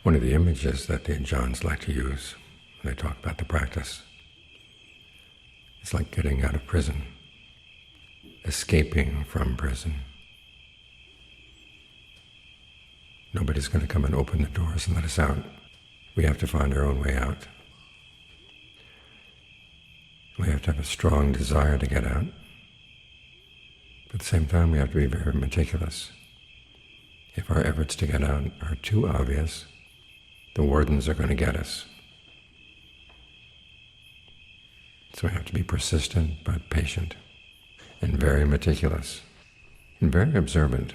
One of the images that the Ajahns like to use when they talk about the practice, it's like getting out of prison, escaping from prison. Nobody's going to come and open the doors and let us out. We have to find our own way out. We have to have a strong desire to get out. But at the same time, we have to be very meticulous. If our efforts to get out are too obvious, the wardens are going to get us. So we have to be persistent but patient, and very meticulous, and very observant.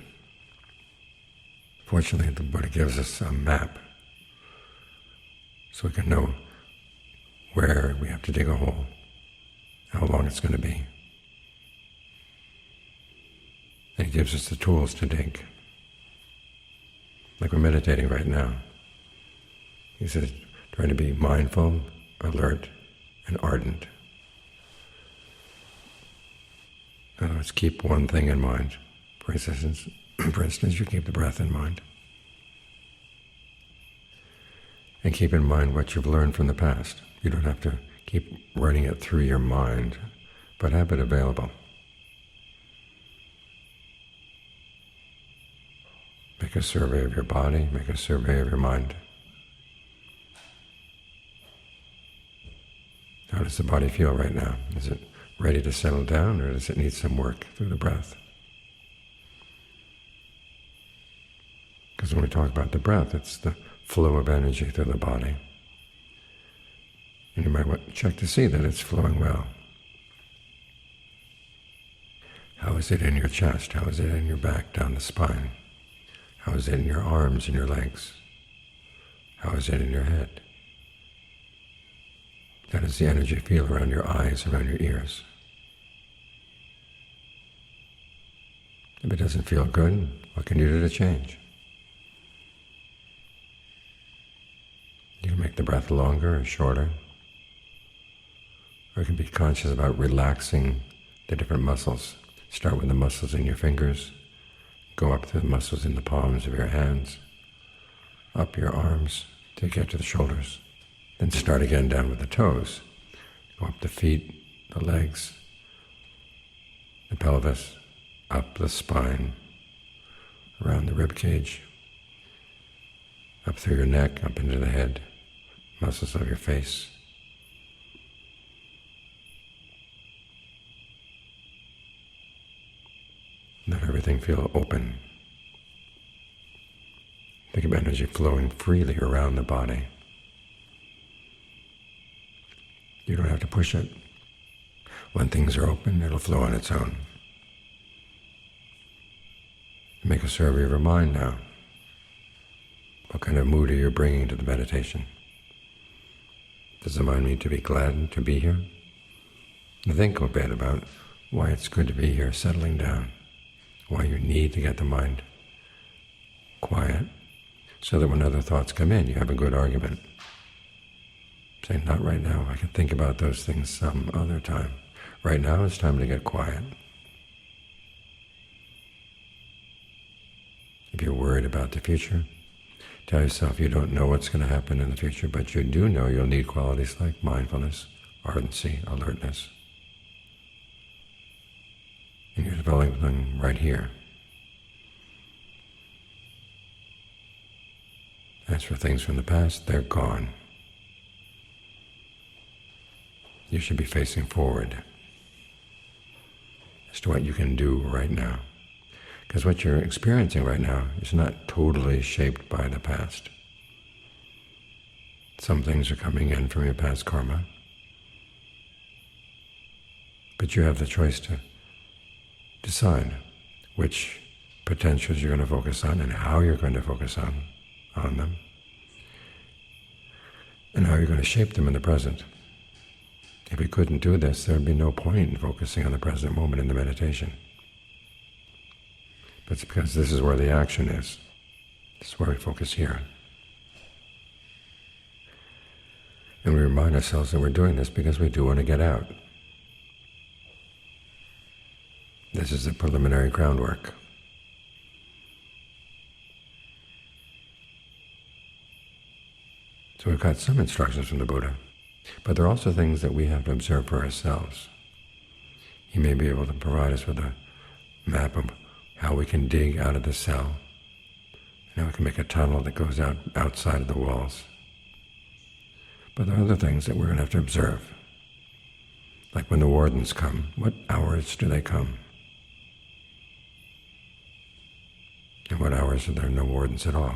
Fortunately, the Buddha gives us a map, so we can know where we have to dig a hole, how long it's going to be. And he gives us the tools to dig. Like we're meditating right now. He says, try to be mindful, alert, and ardent. In other words, keep one thing in mind. For instance, you keep the breath in mind. And keep in mind what you've learned from the past. You don't have to keep running it through your mind, but have it available. Make a survey of your body, make a survey of your mind. How does the body feel right now? Is it ready to settle down, or does it need some work through the breath? Because when we talk about the breath, it's the flow of energy through the body. And you might want to check to see that it's flowing well. How is it in your chest? How is it in your back, down the spine? How is it in your arms and your legs? How is it in your head? How does the energy feel around your eyes, around your ears? If it doesn't feel good, what can you do to change? You can make the breath longer or shorter, or you can be conscious about relaxing the different muscles. Start with the muscles in your fingers, go up to the muscles in the palms of your hands, up your arms to get to the shoulders. Then start again down with the toes. Go up the feet, the legs, the pelvis, up the spine, around the rib cage, up through your neck, up into the head, muscles of your face. Let everything feel open. Think of energy flowing freely around the body. You don't have to push it. When things are open, it'll flow on its own. Make a survey of your mind now. What kind of mood are you bringing to the meditation? Does the mind need to be glad to be here? And think a bit about why it's good to be here, settling down, why you need to get the mind quiet, so that when other thoughts come in, you have a good argument. Say, not right now, I can think about those things some other time. Right now it's time to get quiet. If you're worried about the future, tell yourself you don't know what's going to happen in the future, but you do know you'll need qualities like mindfulness, ardency, alertness. And you're developing them right here. As for things from the past, they're gone. You should be facing forward as to what you can do right now. Because what you're experiencing right now is not totally shaped by the past. Some things are coming in from your past karma, but you have the choice to decide which potentials you're going to focus on and how you're going to focus on them, and how you're going to shape them in the present. If we couldn't do this, there would be no point in focusing on the present moment in the meditation. But it's because this is where the action is. This is where we focus here. And we remind ourselves that we're doing this because we do want to get out. This is the preliminary groundwork. So we've got some instructions from the Buddha, but there are also things that we have to observe for ourselves. He may be able to provide us with a map of how we can dig out of the cell. We can make a tunnel that goes outside of the walls. But there are other things that we're going to have to observe. Like when the wardens come, what hours do they come? And what hours are there no wardens at all?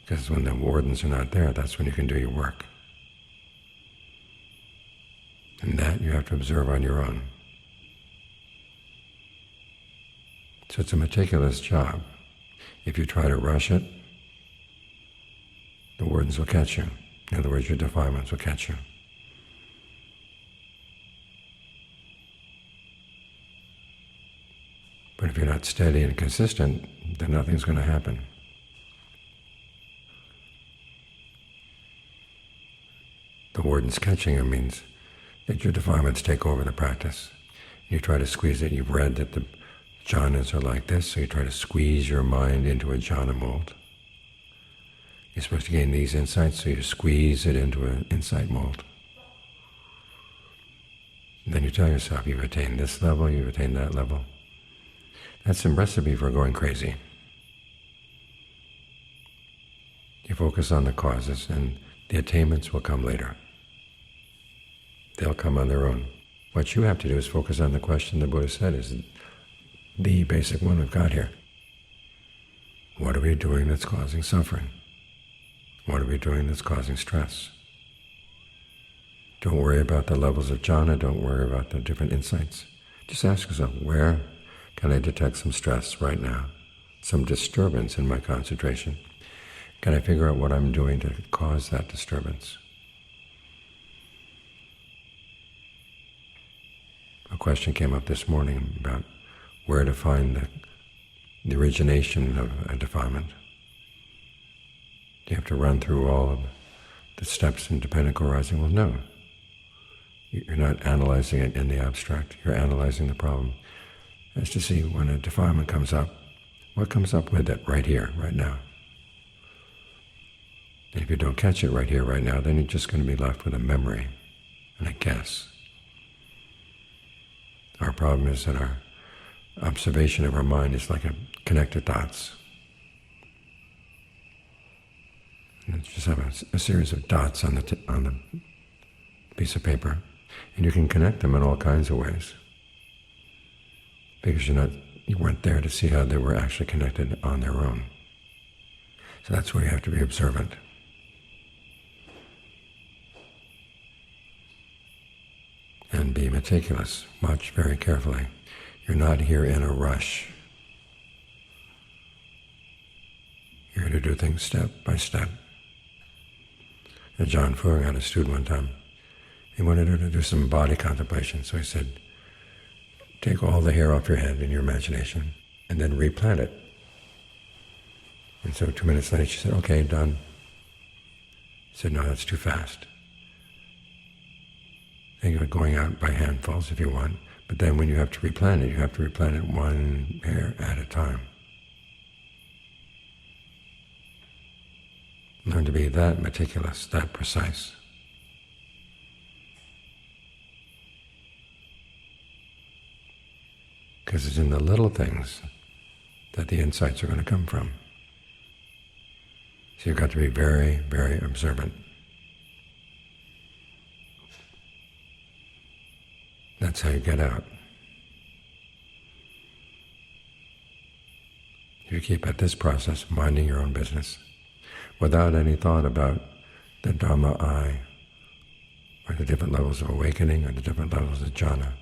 Because when the wardens are not there, that's when you can do your work. And that you have to observe on your own. So it's a meticulous job. If you try to rush it, the wardens will catch you. In other words, your defilements will catch you. But if you're not steady and consistent, then nothing's going to happen. The wardens catching you means that your defilements take over the practice. You try to squeeze it. You've read that the jhanas are like this, so you try to squeeze your mind into a jhana mold. You're supposed to gain these insights, so you squeeze it into an insight mold. And then you tell yourself, you've attained this level, you've attained that level. That's some recipe for going crazy. You focus on the causes, and the attainments will come later. They'll come on their own. What you have to do is focus on the question the Buddha said is the basic one we've got here. What are we doing that's causing suffering? What are we doing that's causing stress? Don't worry about the levels of jhana, don't worry about the different insights. Just ask yourself, where can I detect some stress right now? Some disturbance in my concentration? Can I figure out what I'm doing to cause that disturbance? A question came up this morning about where to find the origination of a defilement. Do you have to run through all of the steps in dependent arising? Well, no. You're not analyzing it in the abstract. You're analyzing the problem as to see when a defilement comes up, what comes up with it right here, right now. And if you don't catch it right here, right now, then you're just going to be left with a memory and a guess. Our problem is that our observation of our mind is like a connected dots. And just have a series of dots on the piece of paper, and you can connect them in all kinds of ways, because you weren't there to see how they were actually connected on their own. So that's where you have to be observant. And be meticulous. Watch very carefully. You're not here in a rush. You're here to do things step by step. And John Fung had a student one time. He wanted her to do some body contemplation. So he said, take all the hair off your head in your imagination and then replant it. And so 2 minutes later she said, okay, done. He said, no, that's too fast. Think of it going out by handfuls if you want, but then when you have to replant it, you have to replant it one hair at a time. Learn to be that meticulous, that precise. Because it's in the little things that the insights are going to come from. So you've got to be very, very observant. That's how you get out. If you keep at this process, minding your own business, without any thought about the Dhamma I, or the different levels of awakening, or the different levels of jhana,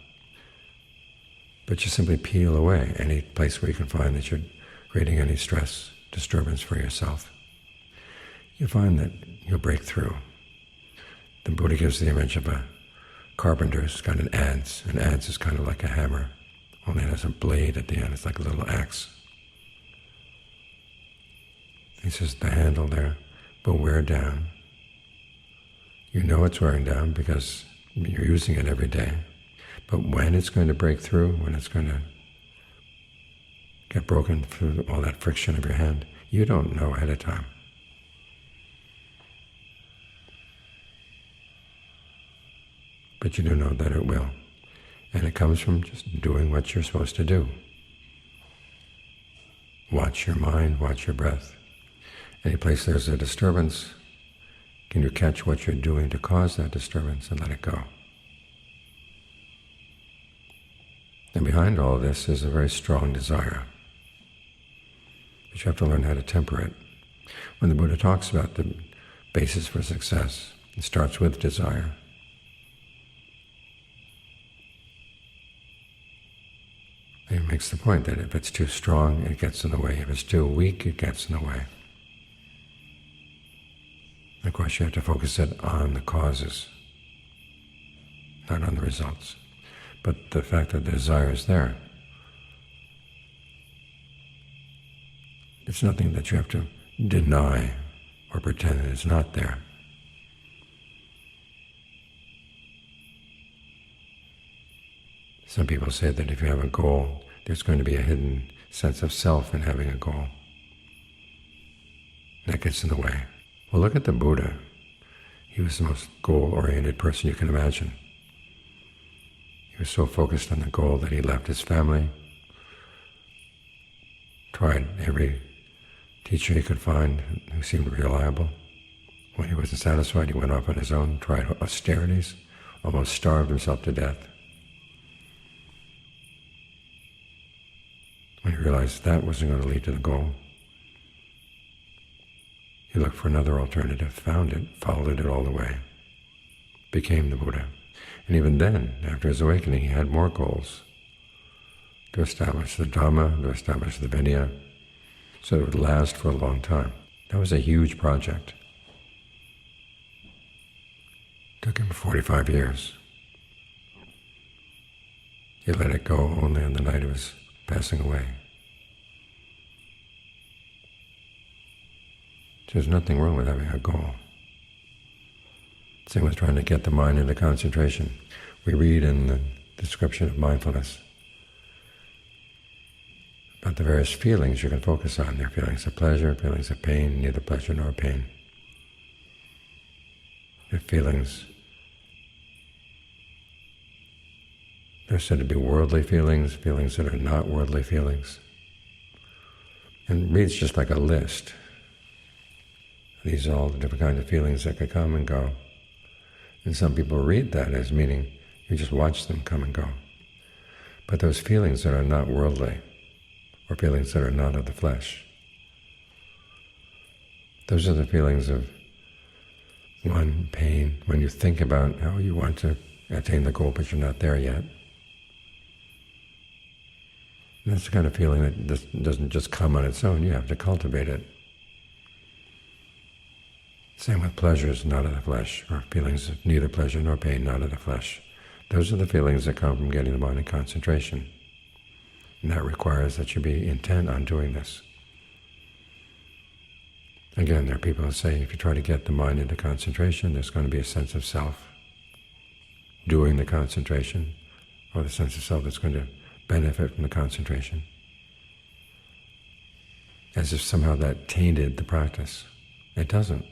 but you simply peel away any place where you can find that you're creating any stress, disturbance for yourself, you find that you'll break through. The Buddha gives the image of a carpenter who's got an adze. An adze is kind of like a hammer, only it has a blade at the end. It's like a little axe. He says, the handle there will wear down. You know it's wearing down because you're using it every day. But when it's going to break through, when it's going to get broken through all that friction of your hand, you don't know ahead of time. but you do know that it will. And it comes from just doing what you're supposed to do. Watch your mind, watch your breath. Any place there's a disturbance, can you catch what you're doing to cause that disturbance and let it go? And behind all of this is a very strong desire. But you have to learn how to temper it. When the Buddha talks about the basis for success, it starts with desire. He makes the point that if it's too strong, it gets in the way. If it's too weak, it gets in the way. Of course, you have to focus it on the causes, not on the results. But the fact that the desire is there, it's nothing that you have to deny or pretend that it's not there. Some people say that if you have a goal, there's going to be a hidden sense of self in having a goal. That gets in the way. Well, look at the Buddha. He was the most goal-oriented person you can imagine. He was so focused on the goal that he left his family, tried every teacher he could find who seemed reliable. When he wasn't satisfied, he went off on his own, tried austerities, almost starved himself to death. When he realized that wasn't going to lead to the goal, he looked for another alternative, found it, followed it all the way, became the Buddha. And even then, after his awakening, he had more goals to establish the Dhamma, to establish the Vinaya, so it would last for a long time. That was a huge project. It took him 45 years. He let it go only on the night of his passing away. There's nothing wrong with having a goal. Same with trying to get the mind into concentration. We read in the description of mindfulness about the various feelings you can focus on. There are feelings of pleasure, feelings of pain, neither pleasure nor pain. There are feelings, there are said to be worldly feelings, feelings that are not worldly feelings. And it reads just like a list. These are all the different kinds of feelings that could come and go. And some people read that as meaning you just watch them come and go. But those feelings that are not worldly, or feelings that are not of the flesh, those are the feelings of, one, pain, when you think about how you want to attain the goal but you're not there yet. And that's the kind of feeling that doesn't just come on its own, you have to cultivate it. Same with pleasures not of the flesh, or feelings of neither pleasure nor pain not of the flesh. Those are the feelings that come from getting the mind in concentration. And that requires that you be intent on doing this. Again, there are people who say if you try to get the mind into concentration, there's going to be a sense of self doing the concentration, or the sense of self that's going to benefit from the concentration, as if somehow that tainted the practice. It doesn't.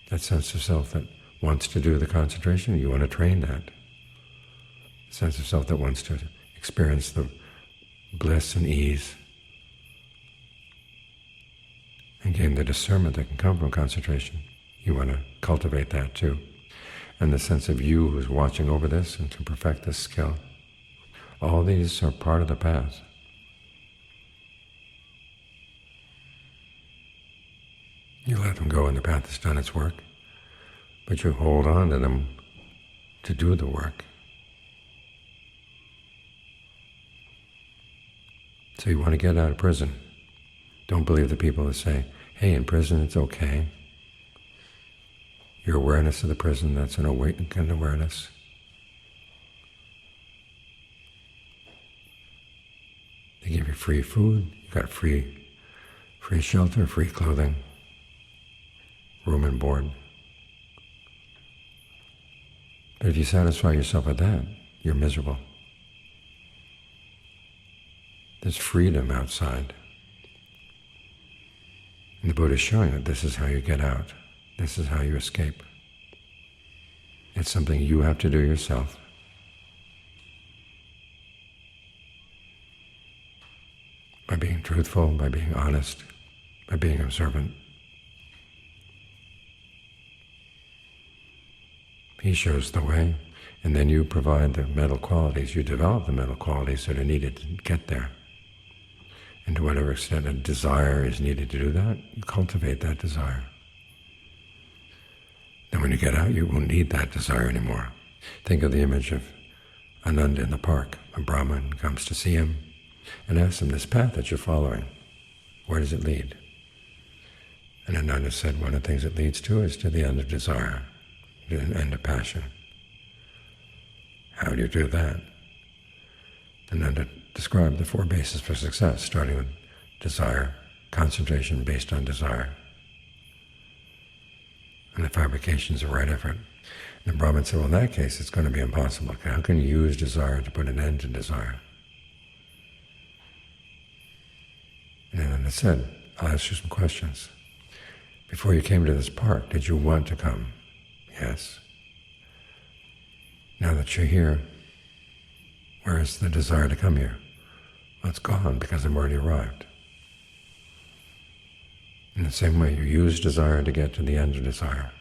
That sense of self that wants to do the concentration, you want to train that. The sense of self that wants to experience the bliss and ease, and gain the discernment that can come from concentration. You want to cultivate that too. And the sense of you who's watching over this and to perfect this skill. All these are part of the path. You let them go and the path has done its work, but you hold on to them to do the work. So you want to get out of prison. Don't believe the people that say, hey, in prison it's okay. Your awareness of the prison, that's an awakened awareness. They give you free food, you got free shelter, free clothing, room and board. But if you satisfy yourself with that, you're miserable. There's freedom outside. And the Buddha is showing that this is how you get out. This is how you escape. It's something you have to do yourself. By being truthful, by being honest, by being observant. He shows the way, and then you provide the mental qualities, you develop the mental qualities that are needed to get there. And to whatever extent a desire is needed to do that, you cultivate that desire. Then when you get out, you won't need that desire anymore. Think of the image of Ananda in the park. A Brahmin comes to see him and asks him, this path that you're following, where does it lead? And Ananda said, one of the things it leads to is to the end of desire, to the end of passion. How do you do that? Ananda described the 4 bases for success, starting with desire, concentration based on desire, and the fabrications of right effort. And the Brahmin said, well, in that case, it's going to be impossible. How can you use desire to put an end to desire? And Ananda said, I'll ask you some questions. Before you came to this park, did you want to come? Yes. Now that you're here, where is the desire to come here? Well, it's gone because I've already arrived. In the same way, you use desire to get to the end of desire.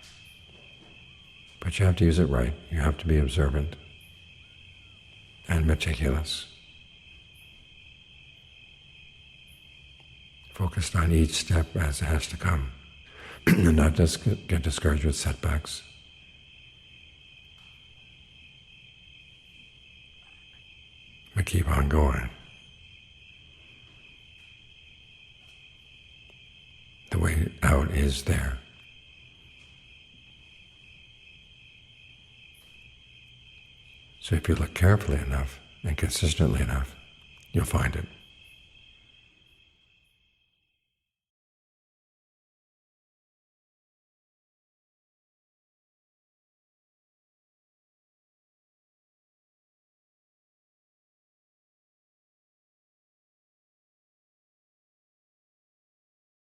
But you have to use it right. You have to be observant and meticulous. Focused on each step as it has to come. And not just get discouraged with setbacks. But keep on going. The way out is there. So if you look carefully enough and consistently enough, you'll find it.